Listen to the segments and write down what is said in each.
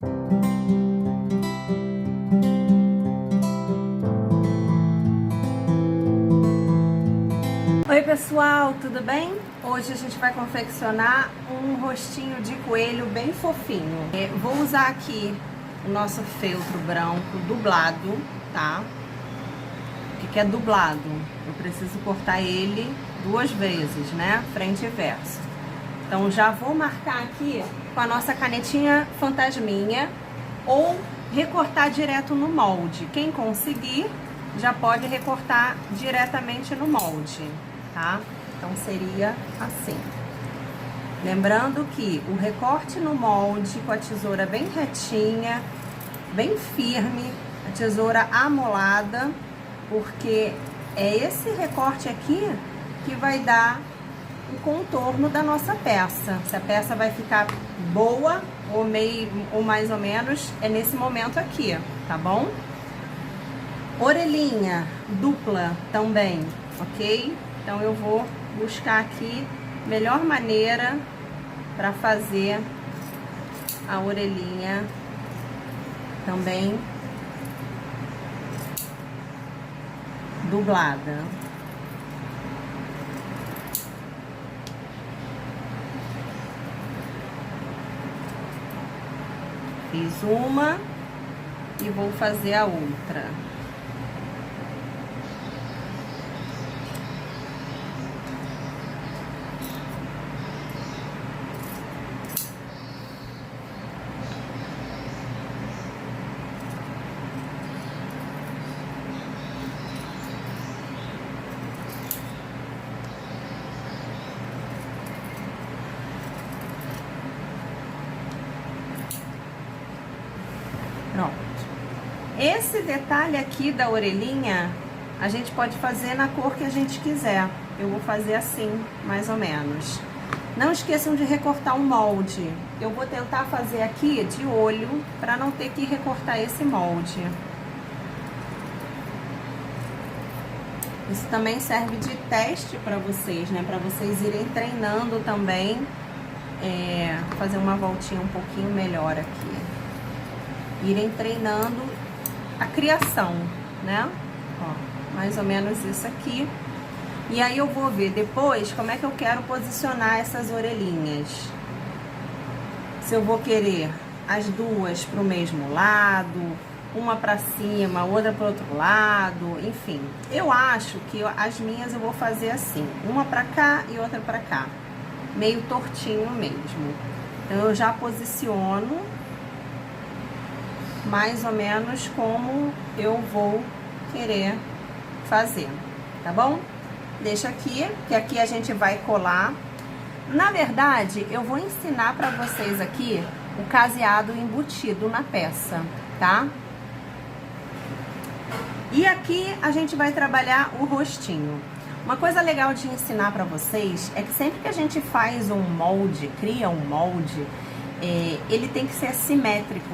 Oi pessoal, tudo bem? Hoje a gente vai confeccionar um rostinho de coelho bem fofinho. Vou usar aqui o nosso feltro branco dublado, tá? O que é dublado? Eu preciso cortar ele 2 vezes, né? Frente e verso. Então já vou marcar aqui com a nossa canetinha fantasminha ou recortar direto no molde. Quem conseguir já pode recortar diretamente no molde, tá? Então seria assim. Lembrando que o recorte no molde com a tesoura bem retinha, bem firme, a tesoura amolada, porque é esse recorte aqui que vai dar o contorno da nossa peça. Se a peça vai ficar boa ou meio ou mais ou menos, é nesse momento aqui, tá bom? Orelhinha dupla também, ok? Então eu vou buscar aqui a melhor maneira para fazer a orelhinha também dublada. Fiz uma e vou fazer a outra. Pronto. Esse detalhe aqui da orelhinha, a gente pode fazer na cor que a gente quiser. Eu vou fazer assim, mais ou menos. Não esqueçam de recortar o molde. Eu vou tentar fazer aqui de olho, para não ter que recortar esse molde. Isso também serve de teste para vocês, né? Para vocês irem treinando também. Fazer uma voltinha um pouquinho melhor aqui. Irem treinando a criação, né? Ó, mais ou menos isso aqui. E aí eu vou ver depois como é que eu quero posicionar essas orelhinhas. Se eu vou querer as duas pro mesmo lado, uma pra cima, outra pro outro lado, enfim. Eu acho que as minhas eu vou fazer assim, uma pra cá e outra pra cá. Meio tortinho mesmo. Então eu já posiciono mais ou menos como eu vou querer fazer, tá bom? Deixa aqui, que aqui a gente vai colar. Na verdade, eu vou ensinar pra vocês aqui o caseado embutido na peça, tá? E aqui a gente vai trabalhar o rostinho. Uma coisa legal de ensinar pra vocês é que sempre que a gente faz um molde, cria um molde, ele tem que ser simétrico.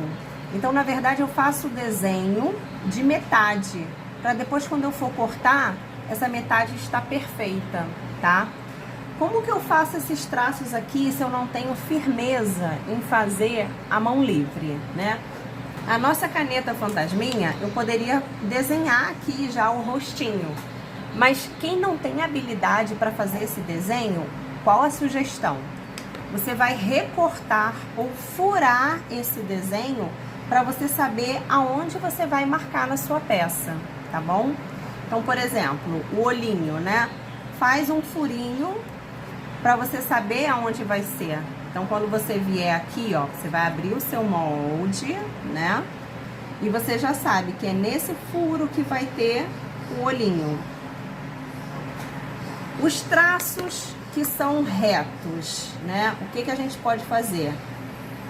Então, na verdade, eu faço o desenho de metade, para depois, quando eu for cortar, essa metade está perfeita, tá? Como que eu faço esses traços aqui se eu não tenho firmeza em fazer a mão livre, né? A nossa caneta fantasminha, eu poderia desenhar aqui já o rostinho. Mas quem não tem habilidade para fazer esse desenho, qual a sugestão? Você vai recortar ou furar esse desenho para você saber aonde você vai marcar na sua peça, tá bom? Então, por exemplo, o olhinho, né? Faz um furinho para você saber aonde vai ser. Então, quando você vier aqui, ó, você vai abrir o seu molde, né? E você já sabe que é nesse furo que vai ter o olhinho. Os traços que são retos, né? O que que a gente pode fazer?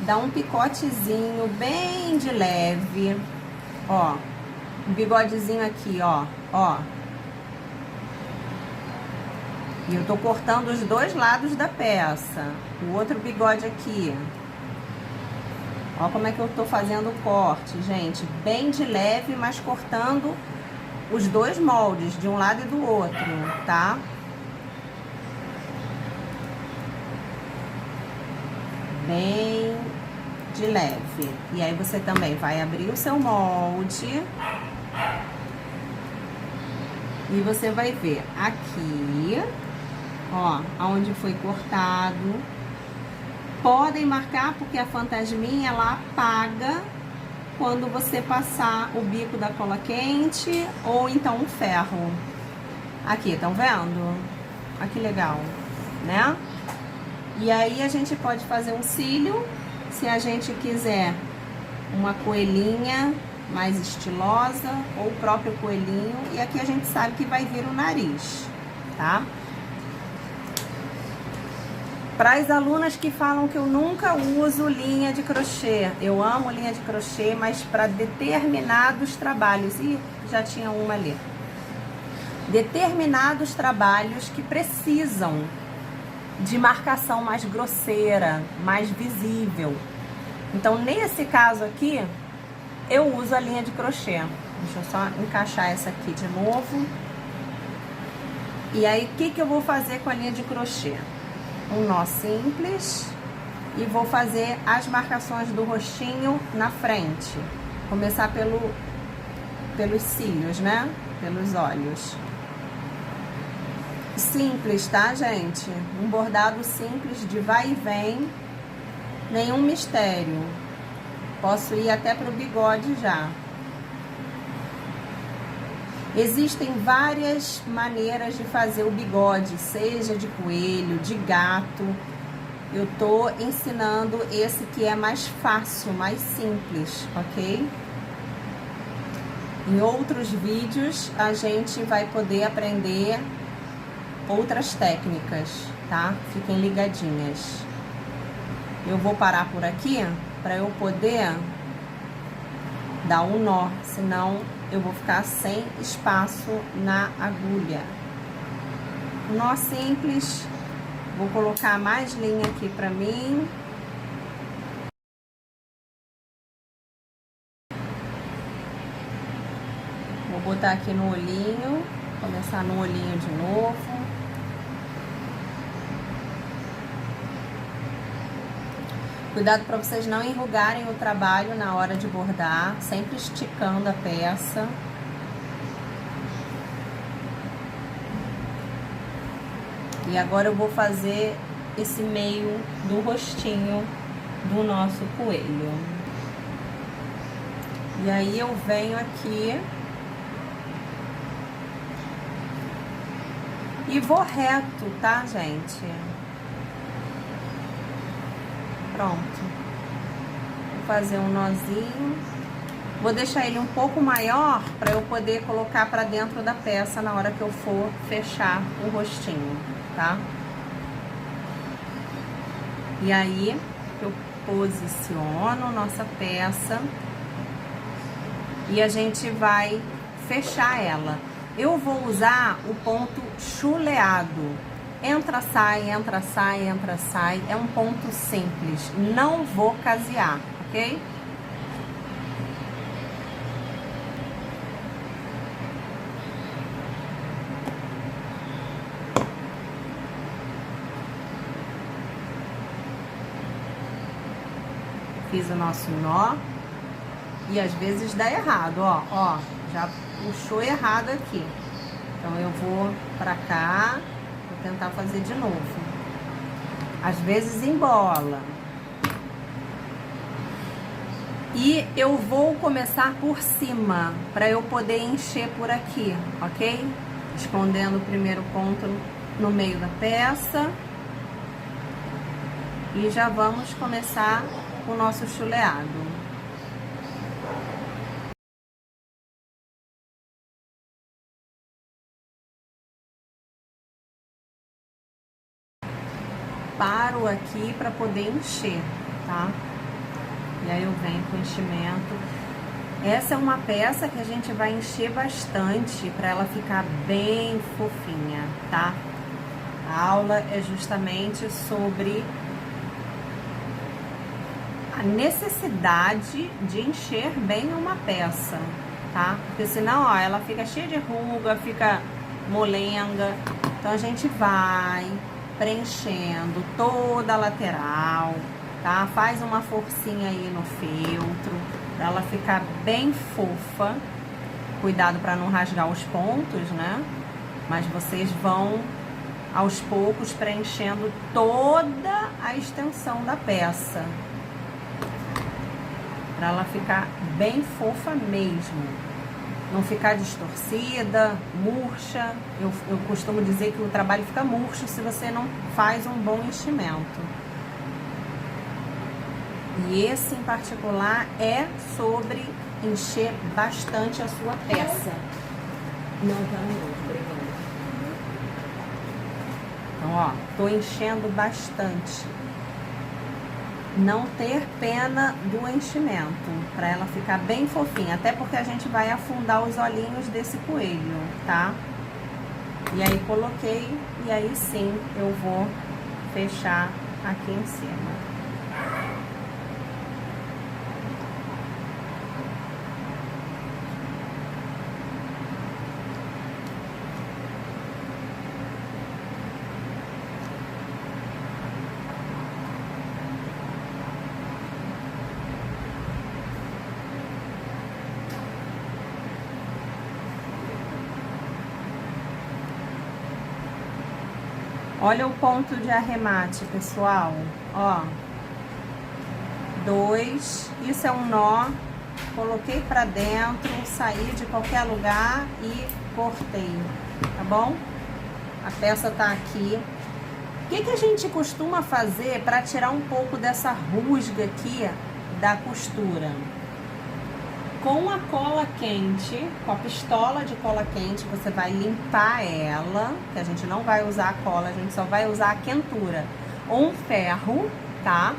Dá um picotezinho bem de leve, ó, um bigodezinho aqui, ó, ó. E eu tô cortando os dois lados da peça, o outro bigode aqui. Ó como é que eu tô fazendo o corte, gente, bem de leve, mas cortando os dois moldes, de um lado e do outro, tá? Bem de leve. E aí você também vai abrir o seu molde. E você vai ver aqui, ó, aonde foi cortado. Podem marcar porque a fantasminha ela apaga quando você passar o bico da cola quente ou então um ferro. Aqui, estão vendo? Olha que legal, né? E aí a gente pode fazer um cílio, se a gente quiser uma coelhinha mais estilosa ou o próprio coelhinho. E aqui a gente sabe que vai vir o nariz, tá? Para as alunas que falam que eu nunca uso linha de crochê, eu amo linha de crochê, mas para determinados trabalhos, e já tinha uma ali, determinados trabalhos que precisam de marcação mais grosseira, mais visível. Então, nesse caso aqui, eu uso a linha de crochê. Deixa eu só encaixar essa aqui de novo. E aí, o que eu vou fazer com a linha de crochê? Um nó simples e vou fazer as marcações do rostinho na frente. Começar pelos cílios, né? Pelos olhos. Simples, tá, gente? Um bordado simples de vai e vem, nenhum mistério. Posso ir até pro bigode já. Existem várias maneiras de fazer o bigode, seja de coelho, de gato. Eu tô ensinando esse que é mais fácil, mais simples, ok? Em outros vídeos a gente vai poder aprender outras técnicas, tá? Fiquem ligadinhas. Eu vou parar por aqui para eu poder dar um nó, senão eu vou ficar sem espaço na agulha. Nó simples, vou colocar mais linha aqui pra mim. Vou botar aqui no olhinho, começar no olhinho de novo. Cuidado para vocês não enrugarem o trabalho na hora de bordar, sempre esticando a peça. E agora eu vou fazer esse meio do rostinho do nosso coelho. E aí eu venho aqui e vou reto, tá, gente? Pronto. Vou fazer um nozinho. Vou deixar ele um pouco maior para eu poder colocar para dentro da peça na hora que eu for fechar o rostinho, tá? E aí eu posiciono nossa peça e a gente vai fechar ela. Eu vou usar o ponto chuleado. Entra, sai, entra, sai, entra, sai. É um ponto simples. Não vou casear, ok? Fiz o nosso nó. E às vezes dá errado, ó. Ó, já puxou errado aqui. Então eu vou pra cá. Vou tentar fazer de novo. Às vezes embola. E eu vou começar por cima, para eu poder encher por aqui, ok? Escondendo o primeiro ponto no meio da peça. E já vamos começar o nosso chuleado. Paro aqui para poder encher, tá? E aí eu venho com enchimento. Essa é uma peça que a gente vai encher bastante para ela ficar bem fofinha, tá? A aula é justamente sobre a necessidade de encher bem uma peça, tá? Porque senão, ó, ela fica cheia de ruga, fica molenga. Então a gente vai preenchendo toda a lateral, tá? Faz uma forcinha aí no feltro, pra ela ficar bem fofa. Cuidado para não rasgar os pontos, né? Mas vocês vão, aos poucos, preenchendo toda a extensão da peça. Pra ela ficar bem fofa mesmo. Não ficar distorcida, murcha. Eu costumo dizer que o trabalho fica murcho se você não faz um bom enchimento. E esse em particular é sobre encher bastante a sua peça. Não, tá não, obrigada. Então, ó, tô enchendo bastante. Não ter pena do enchimento, para ela ficar bem fofinha, até porque a gente vai afundar os olhinhos desse coelho, tá? E aí coloquei, e aí sim eu vou fechar aqui em cima. Olha o ponto de arremate, pessoal. Ó, 2, isso é um nó, coloquei pra dentro, saí de qualquer lugar e cortei, tá bom? A peça tá aqui. O que a gente costuma fazer para tirar um pouco dessa rusga aqui da costura? Com a cola quente, com a pistola de cola quente, você vai limpar ela, que a gente não vai usar a cola, a gente só vai usar a quentura, ou um ferro, tá?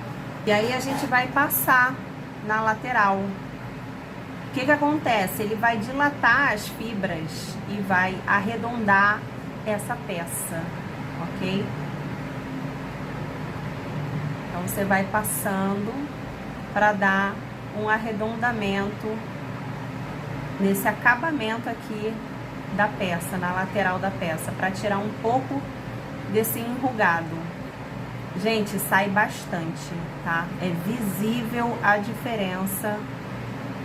E aí a gente vai passar na lateral. O que acontece? Ele vai dilatar as fibras e vai arredondar essa peça, ok? Então você vai passando para dar um arredondamento nesse acabamento aqui da peça, na lateral da peça, para tirar um pouco desse enrugado. Gente, sai bastante, tá? É visível a diferença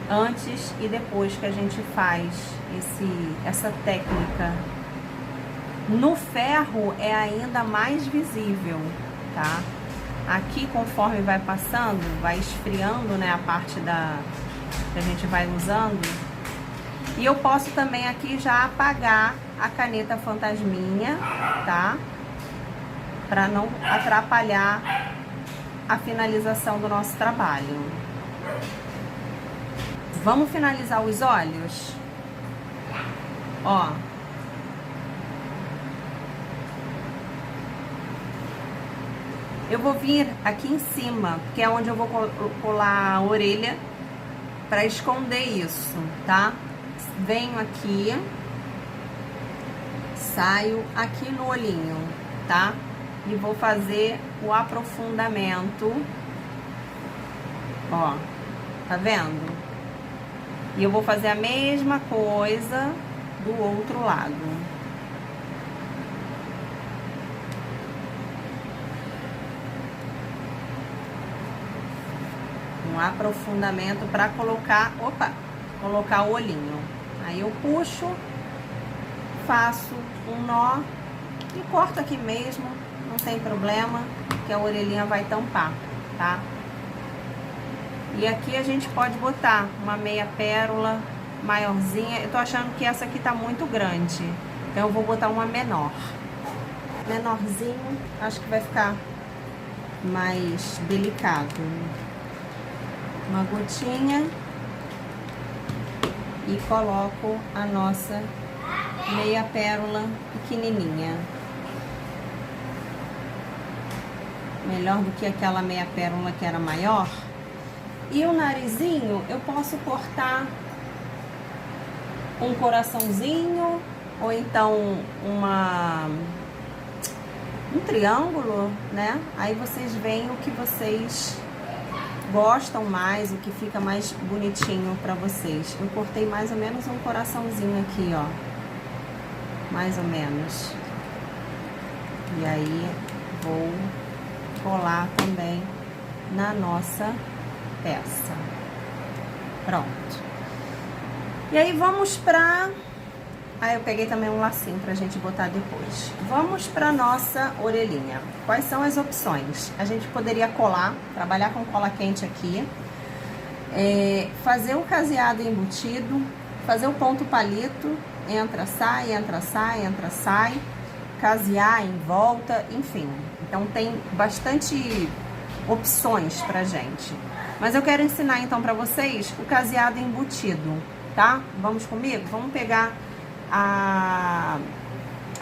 antes e depois que a gente faz essa técnica. No ferro é ainda mais visível, tá? Aqui, conforme vai passando, vai esfriando, né, a parte que a gente vai usando. E eu posso também aqui já apagar a caneta fantasminha, tá? Para não atrapalhar a finalização do nosso trabalho. Vamos finalizar os olhos? Ó. Eu vou vir aqui em cima, que é onde eu vou colar a orelha para esconder isso, tá? Venho aqui, saio aqui no olhinho, tá? E vou fazer o aprofundamento, ó, tá vendo? E eu vou fazer a mesma coisa do outro lado. Um aprofundamento para colocar o olhinho. Aí eu puxo, faço um nó e corto aqui mesmo, não tem problema, que a orelhinha vai tampar, tá? E aqui a gente pode botar uma meia pérola maiorzinha. Eu tô achando que essa aqui tá muito grande, então eu vou botar uma menor. Menorzinho, acho que vai ficar mais delicado. Uma gotinha e coloco a nossa meia pérola pequenininha. Melhor do que aquela meia pérola que era maior. E o narizinho eu posso cortar um coraçãozinho ou então um triângulo, né? Aí vocês veem o que vocês gostam mais, o que fica mais bonitinho pra vocês. Eu cortei mais ou menos um coraçãozinho aqui, ó. Mais ou menos. E aí vou colar também na nossa peça. Pronto. E aí vamos pra... eu peguei também um lacinho pra gente botar depois. Vamos pra nossa orelhinha. Quais são as opções? A gente poderia colar, trabalhar com cola quente aqui, fazer o caseado embutido, fazer o ponto palito, entra, sai, entra, sai, entra, sai, casear em volta, enfim. Então tem bastante opções pra gente. Mas eu quero ensinar então pra vocês o caseado embutido, tá? Vamos comigo? Vamos pegar a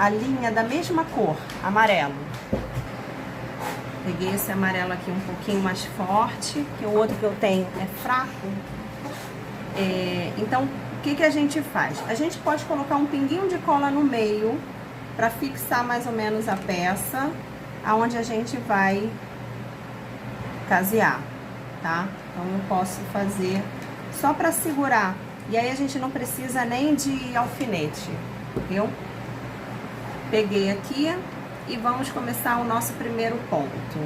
linha da mesma cor, amarelo. Peguei esse amarelo aqui um pouquinho mais forte, que o outro que eu tenho é fraco. Então, o que a gente faz? A gente pode colocar um pinguinho de cola no meio para fixar mais ou menos a peça aonde a gente vai casear, tá? Então, eu posso fazer só para segurar. E aí, a gente não precisa nem de alfinete, viu? Peguei aqui e vamos começar o nosso primeiro ponto.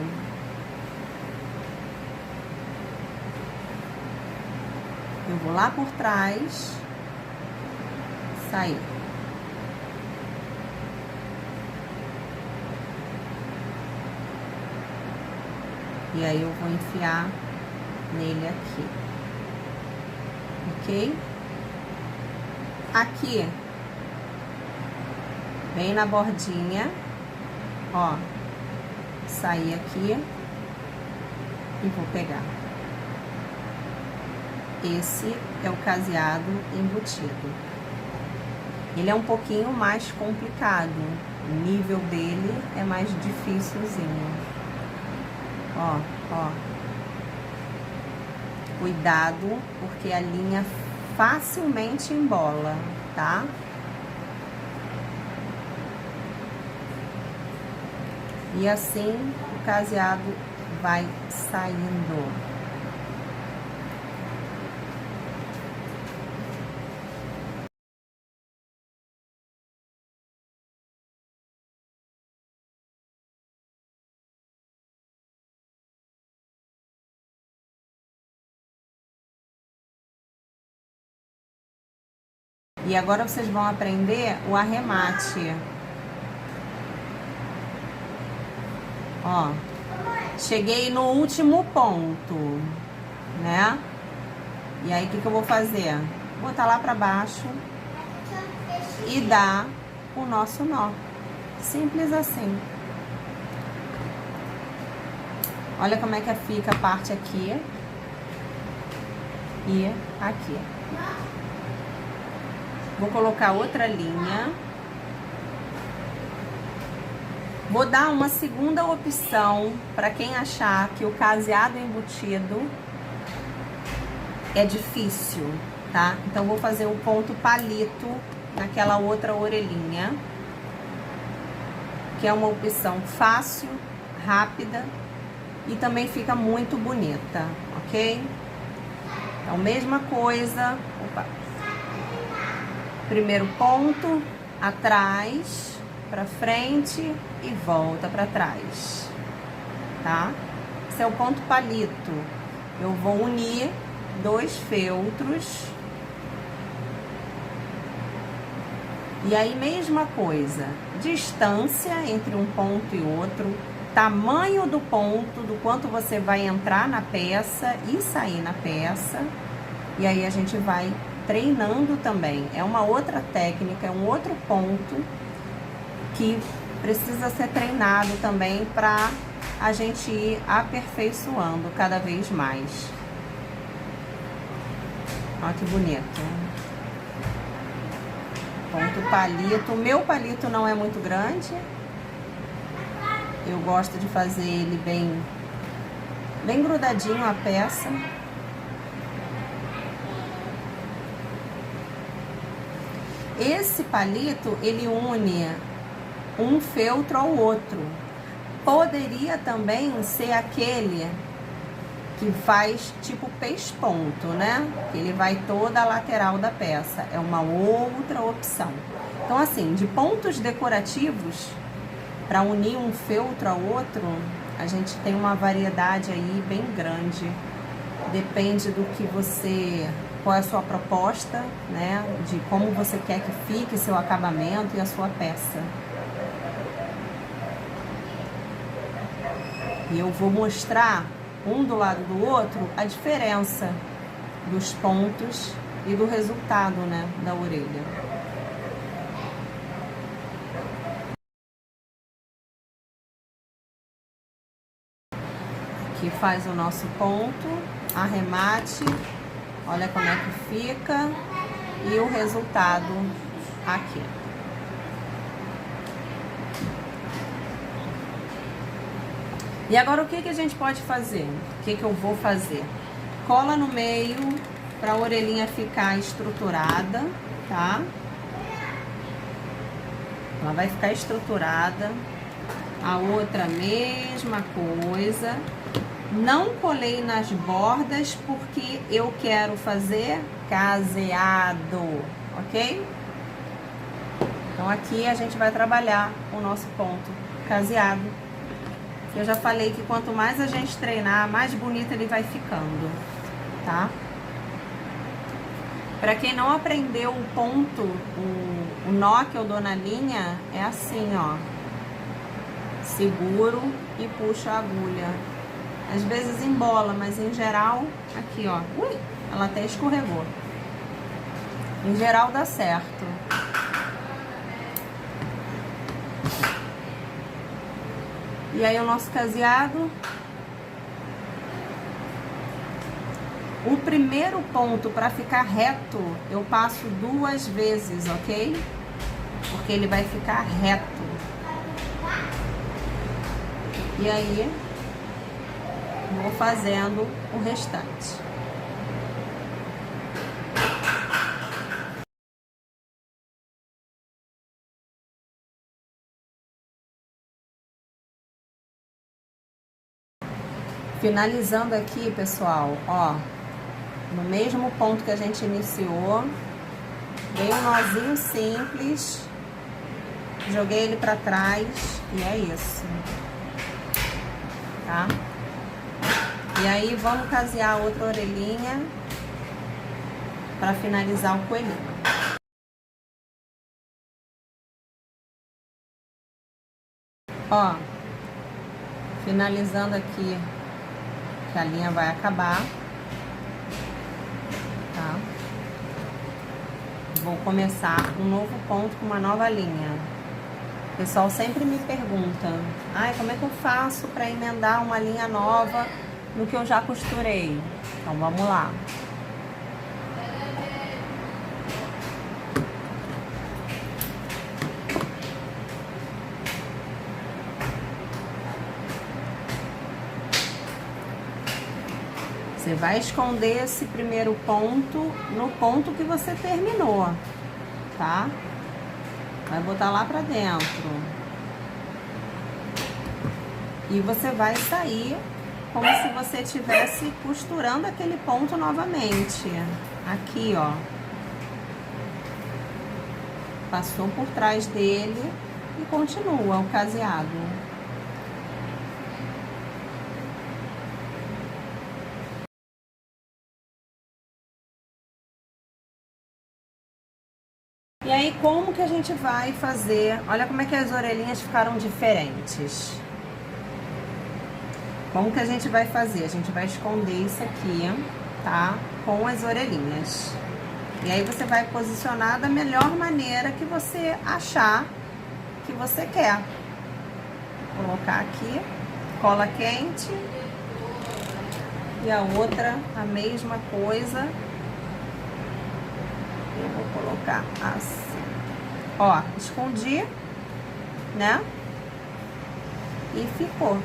Eu vou lá por trás, sair. E aí eu vou enfiar nele aqui. Ok? Aqui, bem na bordinha, ó, sair aqui e vou pegar. Esse é o caseado embutido. Ele é um pouquinho mais complicado, o nível dele é mais dificilzinho. Ó, ó. Cuidado, porque a linha facilmente embola, tá? E assim o caseado vai saindo. E agora vocês vão aprender o arremate. Ó, cheguei no último ponto, né? E aí, o que eu vou fazer? Botar lá pra baixo e dar o nosso nó. Simples assim. Olha como é que fica a parte aqui e aqui. Vou colocar outra linha. Vou dar uma segunda opção para quem achar que o caseado embutido é difícil, tá? Então, vou fazer o ponto palito naquela outra orelhinha, que é uma opção fácil, rápida e também fica muito bonita, ok? Então, mesma coisa. Opa. Primeiro ponto, atrás, pra frente e volta pra trás, tá? Esse é o ponto palito. Eu vou unir dois feltros. E aí, mesma coisa, distância entre um ponto e outro, tamanho do ponto, do quanto você vai entrar na peça e sair na peça. E aí, a gente vai treinando também. É uma outra técnica, é um outro ponto que precisa ser treinado também para a gente ir aperfeiçoando cada vez mais. Olha que bonito. Ponto palito. O meu palito não é muito grande. Eu gosto de fazer ele bem grudadinho a peça. Esse palito, ele une um feltro ao outro. Poderia também ser aquele que faz tipo pesponto, né? Ele vai toda a lateral da peça. É uma outra opção. Então, assim, de pontos decorativos, para unir um feltro ao outro, A gente tem uma variedade aí bem grande. Depende do que você... Qual é a sua proposta, né? De como você quer que fique seu acabamento e a sua peça. E eu vou mostrar um do lado do outro a diferença dos pontos e do resultado, né, da orelha. Aqui faz o nosso ponto, arremate, olha como é que fica e o resultado aqui. E agora o que que a gente pode fazer? O que que eu vou fazer? Cola no meio para a orelhinha ficar estruturada, tá? Ela vai ficar estruturada. A outra mesma coisa. Não colei nas bordas porque eu quero fazer caseado, ok? Então aqui a gente vai trabalhar o nosso ponto caseado. Eu já falei que quanto mais a gente treinar, mais bonito ele vai ficando, tá? Pra quem não aprendeu o ponto, o nó que eu dou na linha, é assim, ó. Seguro e puxo a agulha. Às vezes embola, mas em geral, aqui, ó. Ui, ela até escorregou. Em geral dá certo. E aí o nosso caseado. O primeiro ponto para ficar reto, eu passo 2 vezes, ok? Porque ele vai ficar reto. E aí, vou fazendo o restante. Finalizando aqui, pessoal, ó, no mesmo ponto que a gente iniciou, dei um nozinho simples, joguei ele pra trás e é isso, tá? E aí vamos casear a outra orelhinha pra finalizar o coelhinho. Ó, finalizando aqui, que a linha vai acabar, tá? Vou começar um novo ponto com uma nova linha. O pessoal sempre me pergunta, ai, como é que eu faço para emendar uma linha nova no que eu já costurei? Então vamos lá. Você vai esconder esse primeiro ponto no ponto que você terminou, tá? Vai botar lá pra dentro. E você vai sair como se você estivesse costurando aquele ponto novamente. Aqui, ó. Passou por trás dele e continua o caseado. E aí, como que a gente vai fazer? Olha como é que as orelhinhas ficaram diferentes. Como que a gente vai fazer? A gente vai esconder isso aqui, tá? Com as orelhinhas. E aí você vai posicionar da melhor maneira que você achar que você quer. Vou colocar aqui, cola quente. E a outra, a mesma coisa. Eu vou colocar assim. Ó, escondi, né? E ficou.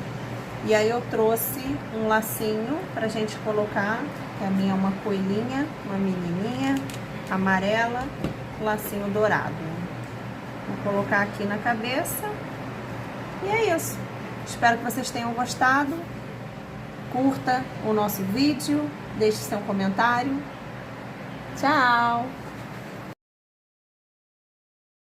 E aí eu trouxe um lacinho pra gente colocar, que a minha é uma coelhinha, uma menininha, amarela, lacinho dourado. Vou colocar aqui na cabeça. E é isso. Espero que vocês tenham gostado. Curta o nosso vídeo, deixe seu comentário. Tchau!